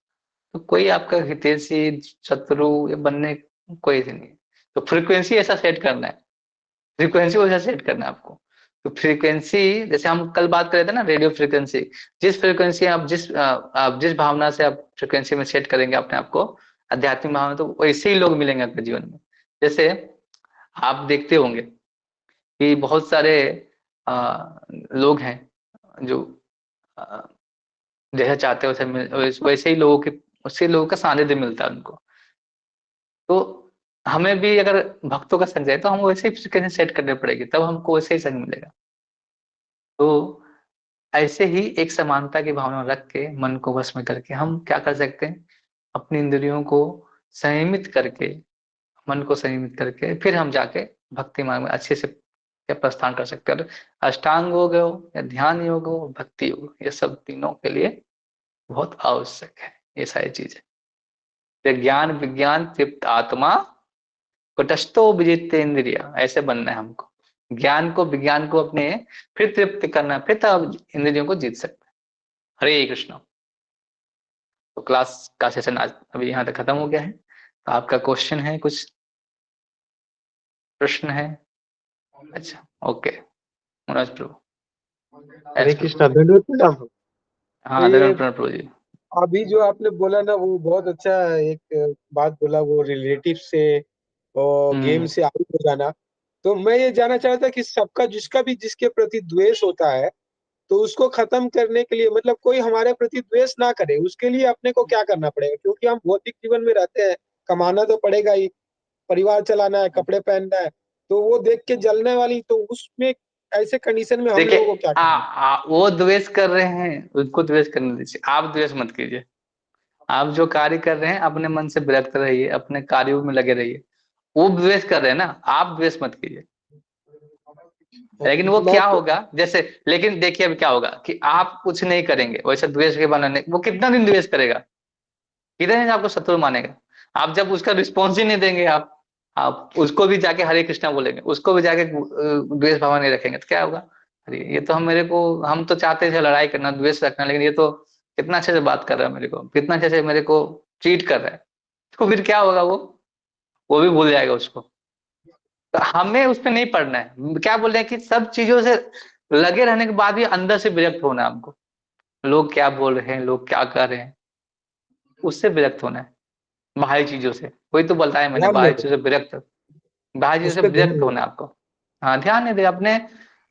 तो कोई आपका हितैषी शत्रु ये बनने कोई नहीं है। तो फ्रीक्वेंसी ऐसा सेट करना है, फ्रीक्वेंसी को ऐसा सेट करना है आपको। तो फ्रीक्वेंसी, जैसे हम कल बात कर रहे थे ना, रेडियो फ्रीक्वेंसी, जिस फ्रीक्वेंसी आप जिस भावना से आप फ्रीक्वेंसी में सेट करेंगे अपने आप को, आध्यात्मिक भावना, तो वैसे ही लोग मिलेंगे आपके जीवन में। जैसे आप देखते होंगे कि बहुत सारे लोग हैं जो अ, जैसा चाहते हैं वैसे ही लोगों के, उससे लोगों का सानिध्य मिलता है उनको। तो हमें भी अगर भक्तों का संग है तो हम वैसे ही फ्रीक्वेंसी सेट करनी पड़ेगी, तब हमको वैसे ही संग मिलेगा। तो ऐसे ही एक समानता की भावना रख के मन को वश में करके हम क्या कर सकते हैं, अपनी इंद्रियों को संयमित करके, मन को संयमित करके फिर हम जाके भक्ति मार्ग में अच्छे से क्या प्रस्थान कर सकते हैं। और अष्टांग योग हो या ध्यान योग हो, भक्ति योग हो, ये सब तीनों के लिए बहुत आवश्यक है ये सारी चीजें। तो ज्ञान विज्ञान तृप्त आत्मा कुटस्थो विजित इंद्रिया, ऐसे बनना है हमको। ज्ञान को विज्ञान को अपने फिर तृप्त करना, फिर तब इंद्रियों को जीत सकते हैं। हरे कृष्ण। तो क्लास का सेशन आज अभी यहाँ तक खत्म हो गया है। तो आपका क्वेश्चन है, कुछ प्रश्न है? अच्छा, ओके। मनोज प्रभु। हरे यस प्रभु। कृष्णा, दंडवत प्रणाम। तो हाँ, ये धन्यवाद प्रभु जी। अभी जो आपने बोला ना वो बहुत अच्छा एक बात बोला, वो रिलेटिव से और गेम हम्म। से आउट हो जाना। तो मैं ये जानना चाहता कि सबका जिसका भी जिसके प्रति द्वेष होता है तो उसको खत्म करने के लिए, मतलब कोई हमारे प्रति द्वेष ना करे, उसके लिए अपने को क्या करना पड़ेगा? क्योंकि हम भौतिक जीवन में रहते हैं, कमाना तो पड़ेगा ही, परिवार चलाना है, कपड़े पहनना है, तो वो देख के जलने वाली, तो उसमें ऐसे कंडीशन में हम लोगों को देखिए, क्या करना वो द्वेष कर रहे हैं, उनको द्वेष करने दीजिए, आप द्वेष मत कीजिए। आप जो कार्य कर रहे हैं अपने मन से विरक्त रहिए, अपने कार्यों में लगे रहिए। वो द्वेष कर रहे हैं ना, आप द्वेष मत कीजिए। लेकिन वो मैं क्या तो होगा, जैसे लेकिन देखिए अब क्या होगा कि आप कुछ नहीं करेंगे वैसे द्वेष के बनाने, वो कितना दिन द्वेष करेगा, कितने दिन आपको शत्रु मानेगा। आप जब उसका रिस्पॉन्स ही नहीं देंगे, आप उसको भी जाके हरे कृष्णा बोलेंगे, उसको भी जाके द्वेष भावना नहीं रखेंगे, तो क्या होगा, अरे ये तो हम तो चाहते थे लड़ाई करना, द्वेष रखना, लेकिन ये तो कितना अच्छे से बात कर रहा है मेरे को, कितना अच्छे से मेरे को ट्रीट कर रहा है, तो फिर क्या होगा, वो भी भूल जाएगा उसको। तो हमें उस पर नहीं पड़ना है, क्या बोल रहे हैं कि सब चीजों से लगे रहने के बाद भी अंदर से विरक्त होना है हमको, लोग क्या बोल रहे हैं, लोग क्या कर रहे हैं, उससे विरक्त होना है, बाहरी चीजों से। वही तो बताया मैंने, ध्यान नहीं बाहरी दे, चीजों से विरक्त, बाहरी चीजों उस से पर ध्यान विरक्त नहीं होना दे। है आपको। हाँ, ध्यान नहीं दे अपने,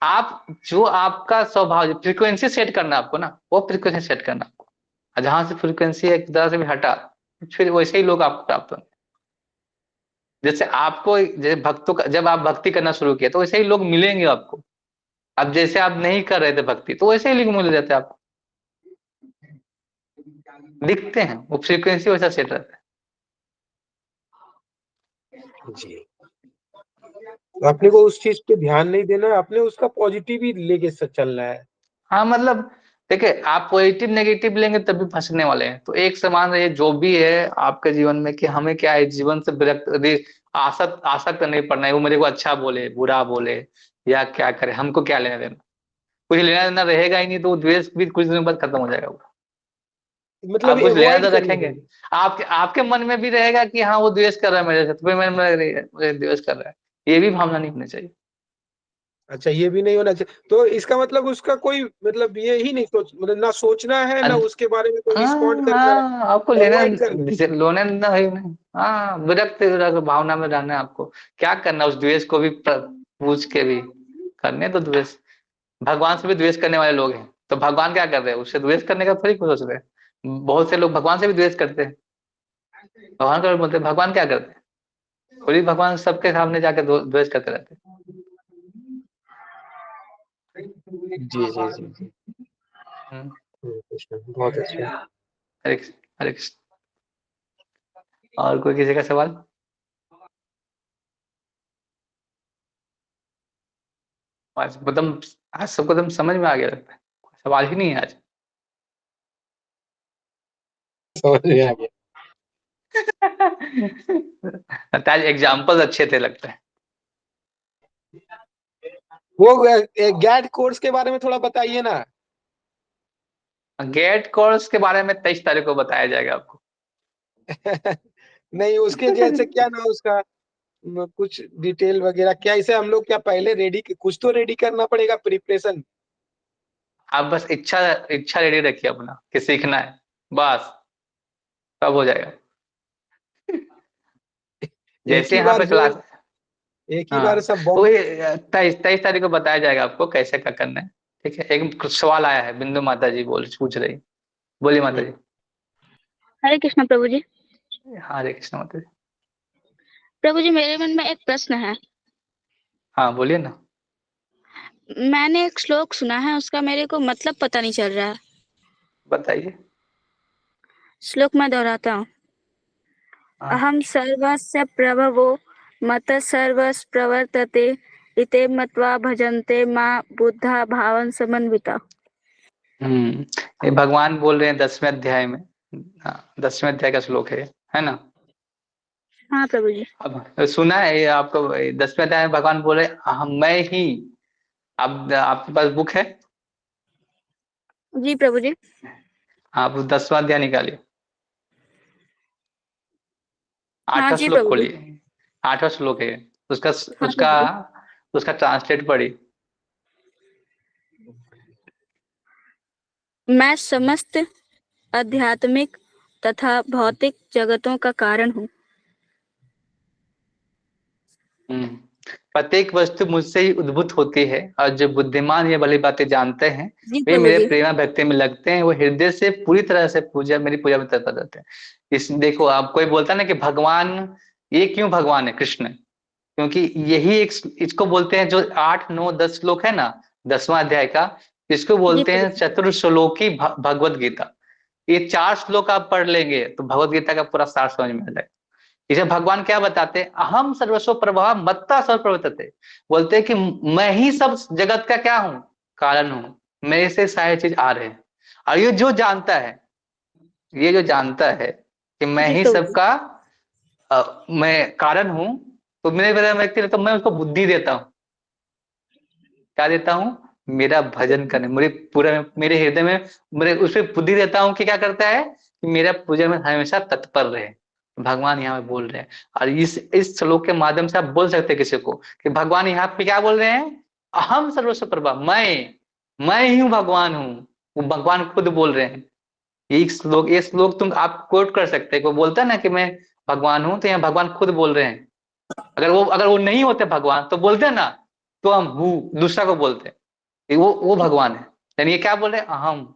आप जो आपका स्वभाव फ्रीक्वेंसी सेट करना है आपको ना, वो फ्रीक्वेंसी सेट करना है आपको, और जहां से फ्रीक्वेंसी एक तरह से भी हटा, फिर वैसे ही लोग आपको प्राप्त होंगे। जैसे आपको, जैसे भक्तों का जब आप भक्ति करना शुरू किया तो वैसे ही लोग मिलेंगे आपको। अब जैसे आप नहीं कर रहे थे भक्ति, तो वैसे ही लोग मिल जाते हैं आपको, दिखते हैं, वो फ्रीक्वेंसी वैसा सेट रहता है। जी, अपने को उस चीज पे ध्यान नहीं देना, अपने उसका पॉजिटिव ही लेके चलना है। हाँ मतलब, देखिए आप पॉजिटिव नेगेटिव लेंगे तभी फंसने वाले हैं, तो एक समान रहिए जो भी है आपके जीवन में, कि हमें क्या है, जीवन से विरक्त, आसक्त आसक्त नहीं पड़ना है, वो मेरे को अच्छा बोले बुरा बोले या क्या करे, हमको क्या लेना देना, कुछ लेना देना रहेगा ही नहीं, तो वो द्वेष भी कुछ दिनों बाद खत्म हो जाएगा वो। मतलब आप कुछ लेना अवॉइड देना करना रखेंगे, चाहिए। आपके आपके मन में भी रहेगा कि हाँ वो द्वेष कर रहा है मेरे से, तो फिर मेरे में मुझे द्वेष कर रहा है, ये भी भावना नहीं होनी चाहिए। अच्छा, ये भी नहीं होना चाहिए, तो इसका मतलब उसका कोई मतलब ये ही नहीं सोच, मतलब ना सोचना है ना उसके बारे में कोई रिस्पॉन्ड हाँ करना है, हाँ, आपको लेना, अवॉइड करना है। लोने ना है नहीं, हाँ विरक्त विरक्त भावना में रहना है आपको। क्या करना, उस द्वेष को भी पूछ के भी करने तो द्वेष, भगवान से भी द्वेष करने वाले लोग हैं, तो भगवान क्या कर रहे हैं, उससे द्वेष करने का थोड़ी कुछ सोच रहे हैं। बहुत से लोग भगवान से भी द्वेष करते हैं, भगवान को बोलते हैं, भगवान क्या करते हैं, खुद ही भगवान सबके सामने जाकर द्वेष करते रहते जी जी जी जी। हैं। कृष्ण, बहुत अच्छा। हरे कृष्ण, हरे कृष्ण। और कोई किसी का सवाल? आज एकदम, आज सबको एकदम समझ में आ गया लगता है, सवाल ही नहीं है आज। समझ में आ गया। आज एग्जाम्पल अच्छे थे लगता है। वो गैट कोर्स के बारे में थोड़ा बताइए ना। गेट कोर्स के बारे में 23 तारीख को बताया जाएगा आपको। नहीं, उसके जैसे क्या ना उसका कुछ डिटेल वगैरह क्या, इसे हम लोग क्या पहले रेडी, कुछ तो रेडी करना पड़ेगा प्रिपरेशन। आप बस इच्छा, इच्छा रेडी रखिए अपना कि सीखना है, बस सब हो जाएगा। एक जैसे ही यहाँ बार पे जो, क्लास, एक ही बार हाँ सब वो बम। 23 तारीख को बताया जाएगा आपको कैसे क्या करना है। ठीक है, एक सवाल आया है, बिंदु माता जी बोल पूछ रही, बोलिए माता जी। हरे कृष्ण प्रभु जी। हरे कृष्ण माता जी। प्रभु जी, मेरे मन में एक प्रश्न है। हाँ बोलिए ना। मैंने एक श्लोक सुना है, उसका मेरे को मतलब पता नहीं चल रहा है। बताइए। श्लोक मैं दोहराता हूँ। हाँ। अहम सर्वस्य प्रभवो मत सर्वस् प्रवर्तते इते मत्वा भजन्ते माँ बुद्धा भावन समन्विता। ये भगवान बोल रहे हैं 10वें अध्याय में। हाँ, 10वें अध्याय का श्लोक है ना। हाँ प्रभु जी। अब सुना है ये आपको, 10वें अध्याय में भगवान बोले हम मैं ही। अब आपके पास बुक है, जी प्रभु जी। आप 10वां अध्याय निकालिए, हाँ 8वां जी श्लोक प्रभु जी। खोलिए, 8वां श्लोक है उसका, हाँ उसका प्रभु जी। उसका ट्रांसलेट पढ़िए। मैं समस्त आध्यात्मिक तथा भौतिक जगतों का कारण हूँ। हम्म, प्रत्येक वस्तु मुझसे ही उद्भूत होती है, और जो बुद्धिमान ये वाली बातें जानते हैं जी वे प्रभु मेरे जी। प्रेमा भक्ति में लगते हैं, वो हृदय से पूरी तरह से पूजा मेरी पूजा में तत्पर रहते हैं। इस देखो, आप कोई बोलता है ना कि भगवान, ये क्यों भगवान है कृष्ण, क्योंकि यही एक, इसको बोलते हैं जो 8 9 10 श्लोक है ना, 10वां अध्याय का, इसको जी बोलते प्रभु हैं जी। चतुर्श्लोकी भगवत गीता। ये 4 श्लोक आप पढ़ लेंगे तो भगवत गीता का पूरा सार समझ में आ जाएगा। इसे भगवान क्या बताते हैं, अहम सर्वस्व प्रभा मत्ता सर्व प्रवर्तते, बोलते हैं कि मैं ही सब जगत का क्या हूं, कारण हूं, मेरे से सारे चीज आ रहे हैं। और ये जो जानता है, ये जो जानता है कि मैं जी ही प्रभु जी। सबका मैं कारण हूं, तो मेरे मेरा व्यक्ति, तो मैं उसको बुद्धि देता हूँ। क्या देता हूँ, मेरा भजन करने, मेरे पूरे मेरे हृदय में मेरे उसे बुद्धि देता हूँ कि क्या करता है कि मेरा पूजा में हमेशा तत्पर रहे। भगवान यहाँ पे बोल रहे हैं, और इस श्लोक के माध्यम से आप बोल सकते हैं किसी को कि भगवान यहाँ पे क्या बोल रहे हैं, अहम सर्वस्व प्रभा, मैं ही हूँ, भगवान हूँ। वो भगवान खुद बोल रहे हैं। ये श्लोक तुम आप कोट कर सकते हैं। कोई बोलता है ना कि मैं भगवान हूं, तो यहाँ भगवान खुद बोल रहे हैं। अगर वो नहीं होते भगवान, तो बोलते हैं ना, तो हम हूँ दूसरा को बोलते हैं, वो भगवान है। यानी ये क्या बोल रहे हैं, अहम।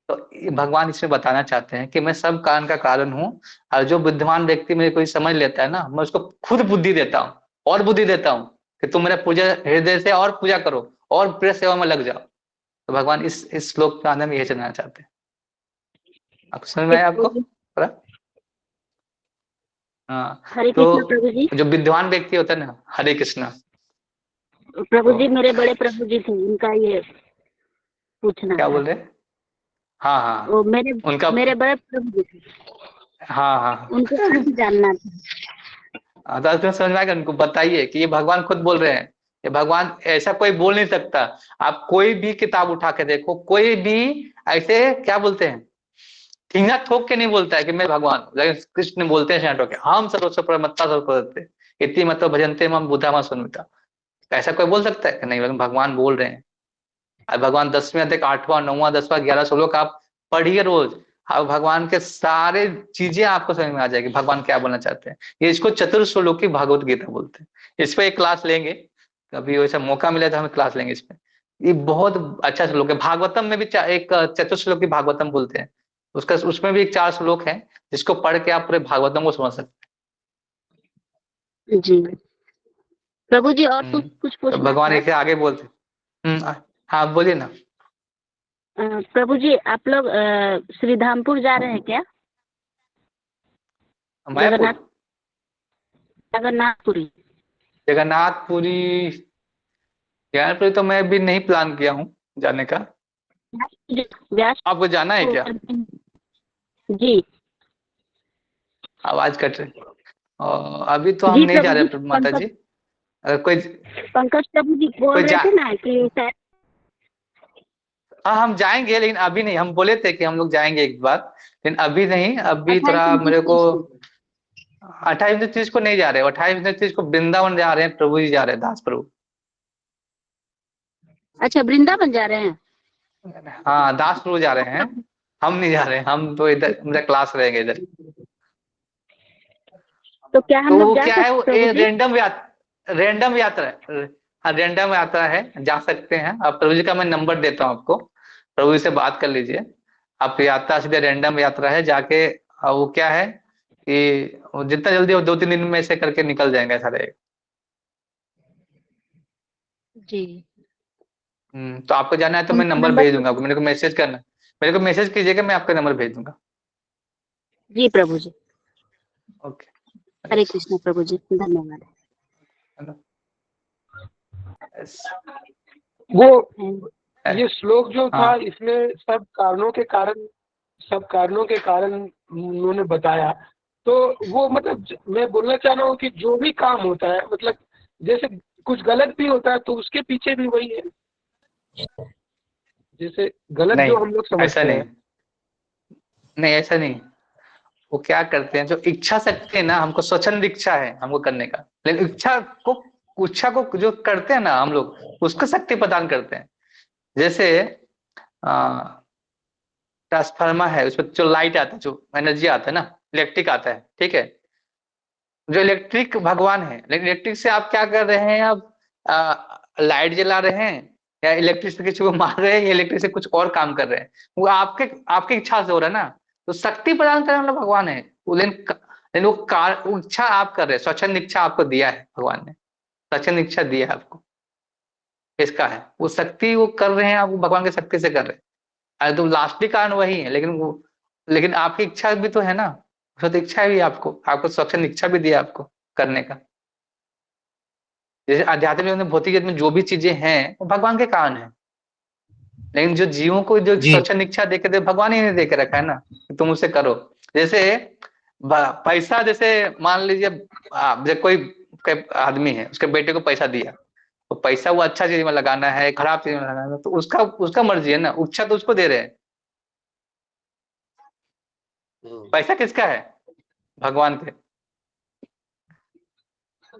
तो ये भगवान इसमें बताना चाहते हैं कि मैं सब कारण का कारण हूँ, और जो बुद्धिमान व्यक्ति मेरे कोई समझ लेता है ना, मैं उसको खुद बुद्धि देता हूँ, और बुद्धि देता हूँ कि तुम मेरा पूजा हृदय से और पूजा करो, और प्रिय सेवा में लग जाओ। तो भगवान इस श्लोक के अंदर में यही चलना चाहते हैं। आप समझ में जी आया प्रभु आपको जी। पूरा? हाँ। हरे तो कृष्ण प्रभु जी। जो विद्वान व्यक्ति होता है ना, हरे कृष्णा। प्रभु तो जी मेरे बड़े प्रभु जी थे, उनका ये पूछना क्या था। बोल रहे हैं? हाँ हाँ। वो मेरे उनका, मेरे बड़े प्रभु जी थे, हाँ हाँ। उनके पास जानना था। हाँ, तो उसमें समझ में आएगा, उनको बताइए कि ये भगवान खुद बोल रहे हैं। ये भगवान, ऐसा कोई बोल नहीं सकता। आप कोई भी किताब उठा के देखो, कोई भी ऐसे क्या बोलते हैं, ठिंगा ठोक के नहीं बोलता है कि मैं भगवान हूं। लेकिन कृष्ण बोलते हैं ठोक के, हम सर्वस्व परमत्ता सर्व प्रवर्तते, इति मतलब भजनते मम बुद्धा मम सुनता। ऐसा कोई बोल सकता है कि नहीं, भगवान बोल रहे हैं। और भगवान 10वें अध्याय 8वां 9वां 10वां 11 श्लोक आप पढ़िए रोज। अब भगवान के सारे चीजें आपको समझ में आ जाएगी, भगवान क्या बोलना चाहते हैं। ये इसको चतुर्श्लोकी भगवत गीता बोलते हैं। इस पे एक क्लास लेंगे, कभी वैसा मौका मिले तो हम क्लास लेंगे इस पे। ये बहुत अच्छा श्लोक है। भागवतम में भी एक चतुर्श्लोकी भागवतम बोलते हैं, उसका उसमें भी एक 4 श्लोक है, जिसको पढ़ के आप पूरे भागवतम को समझ सकते जी प्रभु जी, और हैं। कुछ तो पूछना भगवान था। एक आगे बोलते हैं। हाँ बोलिए ना। प्रभु जी आप लोग श्रीधामपुर जा रहे हैं क्या? मायापुर, जगन्नाथ जगन्नाथपुरी। जगन्नाथपुरी, जगन्नाथपुरी तो मैं भी नहीं प्लान किया हूँ जाने का। व्यास आपको जाना है क्या? जी। आवाज कट रही। अभी तो हम जी नहीं जा प्रभु जी, रहे माता जी। अगर कोई पंकज प्रभु जी बोल कोई रहे जा, थे ना कि शायद। हाँ हम जाएंगे, लेकिन अभी नहीं। हम बोले थे कि हम लोग जाएंगे एक बार, लेकिन अभी नहीं। अभी 28, थोड़ा 29, मेरे को 30 को। 28-29 को नहीं जा रहे, 28-29 को वृंदावन जा रहे हैं, प्रभु जी जा रहे हैं, दास प्रभु। अच्छा वृंदावन जा रहे हैं। हाँ दास प्रभु जा रहे हैं, हम नहीं जा रहे हैं। हम तो इधर मेरा क्लास रहेंगे इधर। तो क्या हम तो लोग वो जा क्या है, सकते वो प्रभु जी? रैंडम यात्रा है। हाँ रैंडम यात्रा है, जा सकते हैं। अब प्रभु जी का मैं नंबर देता हूँ आपको, प्रभु जी से बात कर लीजिए। आप यात्रा सीधे रैंडम यात्रा है, जाके वो क्या है कि वो जितना जल्दी हो 2-3 दिन में से करके निकल जाएंगे, ऐसा रहेगा। जी। तो आपको जाना है तो मैं उनका नंबर नंबर भेज तो। दूंगा आपको, मेरे को मैसेज करना, मेरे को मैसेज कीजिएगा, मैं आपका नंबर भेज दूंगा। जी प्रभु जी। ओके। हरे कृष्ण प्रभु जी, धन्यवाद। वो And- ये श्लोक जो था, हाँ इसमें सब कारणों के कारण उन्होंने बताया। तो वो मतलब मैं बोलना चाह रहा हूँ कि जो भी काम होता है, मतलब जैसे कुछ गलत भी होता है तो उसके पीछे भी वही है। जैसे गलत नहीं, जो हम लोग ऐसा समझते हैं। नहीं, नहीं ऐसा नहीं। वो क्या करते हैं, जो इच्छा शक्ति है ना, हमको स्वच्छंद इच्छा है हमको करने का, लेकिन इच्छा को जो करते हैं ना हम लोग, उसको शक्ति प्रदान करते हैं। जैसे ट्रांसफार्मर है, उसमें जो लाइट आता है, जो एनर्जी आता है ना, इलेक्ट्रिक आता है, ठीक है। जो इलेक्ट्रिक भगवान है, लेकिन इलेक्ट्रिक से आप क्या कर रहे हैं, आप लाइट जला रहे हैं, या इलेक्ट्रिक से किसी को मार रहे हैं, या इलेक्ट्रिक से कुछ और काम कर रहे हैं, वो आपके आपकी इच्छा से हो रहा है ना। तो शक्ति प्रदान करने वाला भगवान है वो, लेकिन वो इच्छा आप कर रहे हैं, स्वच्छंद इच्छा आपको दिया है भगवान ने, स्वच्छंद इच्छा दिया है आपको, इसका है वो शक्ति, वो कर रहे हैं आप, वो भगवान की शक्ति से कर रहे हैं। अरे तो लास्टली कारण वही है, लेकिन आपकी इच्छा भी तो है ना, उसको तो इच्छा भी है आपको स्वच्छंद इच्छा भी दिया आपको करने का। जैसे आध्यात्मिक में भौतिक जगत में जो भी चीजें हैं वो भगवान के कारण है, लेकिन जो जीवों को जो जी। स्वच्छंद इच्छा देके दे भगवान ही ने दे के रखा है ना कि तुम उसे करो। जैसे पैसा, जैसे मान लीजिए जैसे कोई आदमी है, उसके बेटे को पैसा दिया, तो पैसा वो अच्छा चीज में लगाना है खराब चीज में लगाना है तो उसका उसका मर्जी है ना, इच्छा तो उसको दे रहे हैं। पैसा किसका है? भगवान के।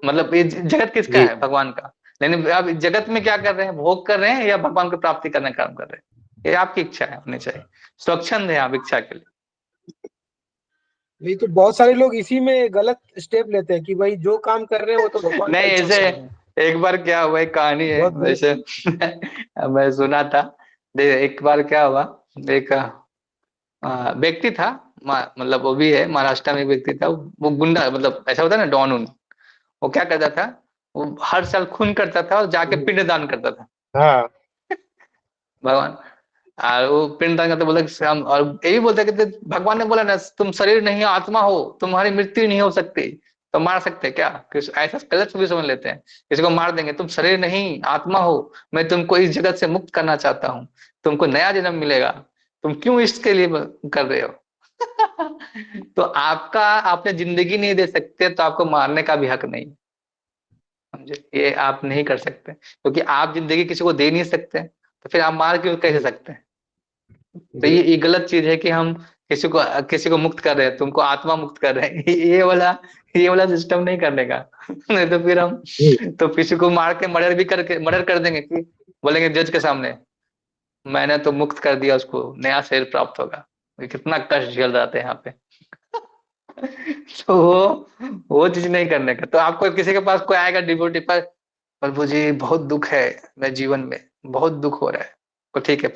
मतलब ये जगत किसका जी। है? भगवान का। लेकिन अब जगत में क्या कर रहे हैं? भोग कर रहे हैं या भगवान को प्राप्ति करने का काम कर रहे हैं? ये आपकी इच्छा है, होनी चाहिए। स्वच्छंद है आप इच्छा के लिए। नहीं तो बहुत सारे लोग इसी में गलत स्टेप लेते हैं कि भाई जो काम कर रहे हैं वो तो भगवान नहीं, का इच्छा ऐसे से कर रहे हैं। एक बार क्या हुआ, एक कहानी है बहुत बुरे। वैसे। मैं सुना था। एक बार क्या हुआ, एक व्यक्ति था, मतलब वो भी है महाराष्ट्र में, एक व्यक्ति था, वो गुंडा, मतलब ऐसा होता है ना, डॉन उन। वो क्या करता था, वो हर साल खून करता था और जाके पिंड दान करता था। हाँ। भगवान, और वो पिंड दान करते बोलते कि हम, और ये भी बोलते कि भगवान ने बोला ना, तुम शरीर नहीं आत्मा हो, तुम्हारी मृत्यु नहीं हो सकती, तो मार सकते हैं क्या? ऐसा गलत भी समझ लेते हैं, किसी को मार देंगे, तुम शरीर नहीं आत्मा हो, मैं तुमको इस जगत से मुक्त करना चाहता हूँ, तुमको नया जन्म मिलेगा, तुम क्यों इसके लिए कर रहे हो? तो आपका, आपने जिंदगी नहीं दे सकते तो आपको मारने का भी हक नहीं, समझे? ये आप नहीं कर सकते क्योंकि आप जिंदगी किसी को दे नहीं सकते, तो फिर आप मार क्यों कैसे सकते हैं? तो जी। ये गलत चीज है कि हम किसी को मुक्त कर रहे हैं, तुमको आत्मा मुक्त कर रहे हैं। ये वाला सिस्टम नहीं करने का। नहीं तो फिर हम जी। तो किसी को मार के मर्डर कर देंगे कि बोलेंगे जज के सामने, मैंने तो मुक्त कर दिया उसको, नया शरीर प्राप्त होगा। ये कितना कष्ट झेल रहा था यहाँ पे। तो वो चीज नहीं करने का। तो आपको किसी के पास कोई आएगा डिवोटी पर, प्रभु जी बहुत दुख है मेरे जीवन में, बहुत दुख हो रहा है, तो ठीक है,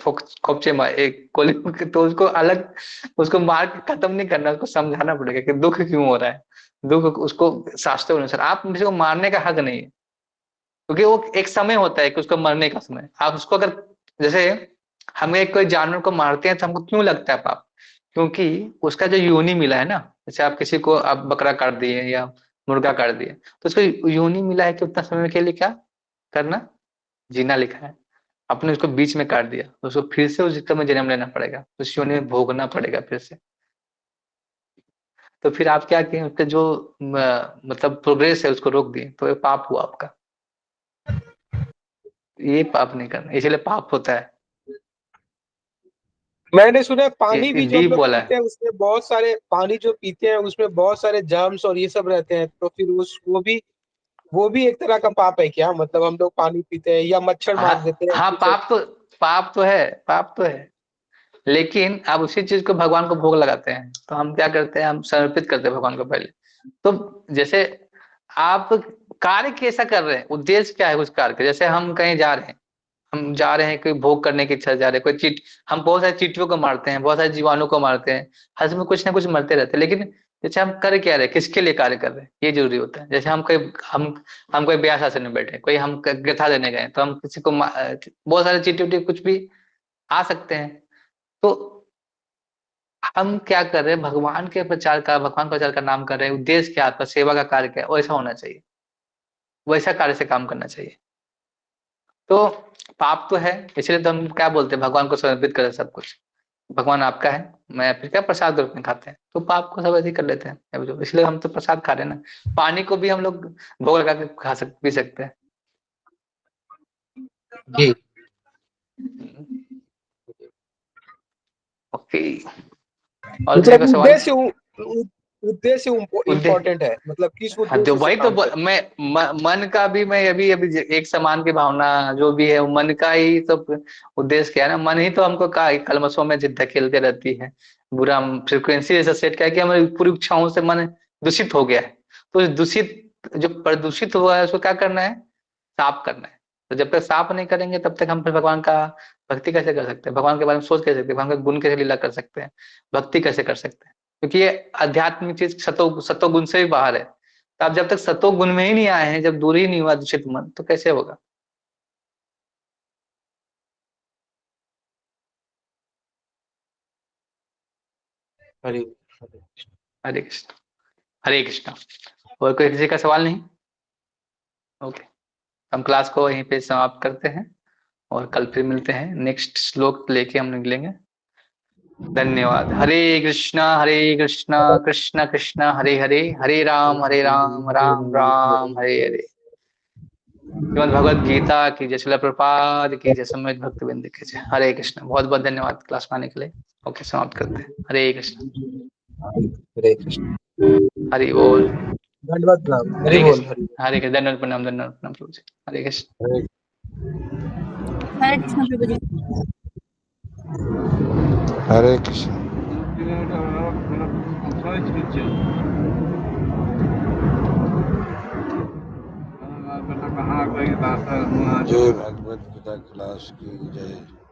खोपचे मार एक गोली, तो उसको अलग, उसको मार के खत्म नहीं करना, उसको समझाना पड़ेगा कि दुख क्यों हो रहा है। दुख उसको शास्त्रों अनुसार, आप किसी को मारने का हक नहीं है, क्योंकि वो एक समय होता है कि उसको मरने का समय। आप उसको अगर, जैसे हमें कोई जानवर को मारते हैं तो हमको क्यों लगता है पाप? क्योंकि उसका जो योनि मिला है ना, जैसे आप किसी को, आप बकरा काट दिए या मुर्गा काट दिए, तो उसको योनि मिला है कि उतना समय के लिए क्या करना, जीना लिखा है। आपने उसको बीच में काट दिया तो उसको फिर से उस जन्म में जन्म लेना पड़ेगा, उस योनि में भोगना पड़ेगा फिर से। तो फिर आप क्या किए, उसका जो मतलब प्रोग्रेस है उसको रोक दिए, तो ये पाप हुआ आपका। ये पाप नहीं करना, इसलिए पाप होता है। मैंने सुना है पानी ये भी जो हम डीप लोग वाला पीते है। हैं उसमें बहुत सारे, पानी जो पीते हैं उसमें बहुत सारे जर्म्स और ये सब रहते हैं, तो फिर उस वो भी एक तरह का पाप है क्या? मतलब हम लोग पानी पीते हैं या मच्छर मार हाँ देते हैं हाँ, कुछ। पाप तो है, पाप तो है। लेकिन आप उसी चीज को भगवान को भोग लगाते हैं, तो हम क्या करते हैं, हम समर्पित करते हैं भगवान को पहले। तो जैसे आप कार्य कैसा कर रहे हैं, उद्देश्य क्या है उस कार्य का? जैसे हम कहीं जा रहे हैं, हम जा रहे हैं कोई भोग करने की इच्छा से जा रहे हैं, कोई चीट, हम बहुत सारे चींटियों को मारते हैं, बहुत सारे जीवाणु को मारते हैं, हर समय कुछ ना कुछ मरते रहते हैं, लेकिन जैसे हम कर क्या रहे हैं, किसके लिए कार्य कर रहे हैं, ये जरूरी होता है। जैसे हम कोई ब्याह शादी में बैठे, कोई हम गथा देने गए, तो हम किसी को बहुत सारे चींटी उटी कुछ भी आ सकते हैं, तो हम क्या कर रहे हैं, भगवान प्रचार का नाम कर रहे हैं, उद्देश्य क्या है आपका, सेवा का कार्य क्या है, वैसा होना चाहिए, वैसा कार्य से काम करना चाहिए। तो पाप तो है, इसलिए तो हम क्या बोलते हैं, भगवान को समर्पित करें सब कुछ, भगवान आपका है, मैं फिर क्या प्रसाद के रूप में खाते हैं, तो पाप को सब ऐसे ही कर लेते हैं, इसलिए हम तो प्रसाद खा रहे हैं ना। पानी को भी हम लोग भोग लगा के पी सकते हैं। जी। ओके, और किसी मतलब का सवाल? उद्देश्य उद्देश्य, इम्पोर्टेंट है, मतलब किस हाँ जो उद्देश्य से वही तो काम कर। मैं मन का भी, मैं अभी अभी एक समान की भावना जो भी है, वो मन का ही तो उद्देश्य क्या है ना, मन ही तो हमको का कलमशों में धकेलते रहती है, बुरा फ्रिक्वेंसी ऐसा सेट किया है कि हमारी पूरी इच्छाओं से मन दूषित हो गया है। तो इस दूषित, जो प्रदूषित हुआ है उसको क्या करना है, साफ करना है। तो जब तक साफ नहीं करेंगे तब तक हम फिर भगवान का भक्ति कैसे कर सकते हैं, भगवान के बारे में सोच कैसे सकते हैं, भगवान का गुण कैसे लीला कर सकते हैं, भक्ति कैसे कर सकते हैं? क्योंकि ये आध्यात्मिक चीज सतो गुण से भी बाहर है। तो आप जब तक सतो गुण में ही नहीं आए हैं, जब दूर ही नहीं हुआ दूषित मन, तो कैसे होगा? हरि। हरे कृष्ण। हरे कृष्ण। और कोई किसी का सवाल नहीं? ओके, हम क्लास को यहीं पे समाप्त करते हैं और कल फिर मिलते हैं, नेक्स्ट श्लोक लेके हम निकलेंगे। धन्यवाद। हरे कृष्णा कृष्ण कृष्ण हरे हरे, हरे राम राम राम हरे हरे। श्रीमद् भगवद गीता की जय, श्रील प्रभुपाद की जय, समवेत भक्तवृंद की जय। हरे कृष्ण। बहुत बहुत धन्यवाद क्लास में आने के लिए। ओके, समाप्त करते हैं। हरे कृष्ण। हरे कृष्ण। हरि बोल। दंडवत प्रणाम। हरि हरे बोल। कृष्ण। हरि हरे कृष्ण। धन्यवाद प्रणाम, धन्यवाद प्रणाम प्रभु जी। हरे कृष्ण। हरे हरे कृष्ण प्रभु जी। हरे कृष्ण। जय भगवत गीता क्लास की जय।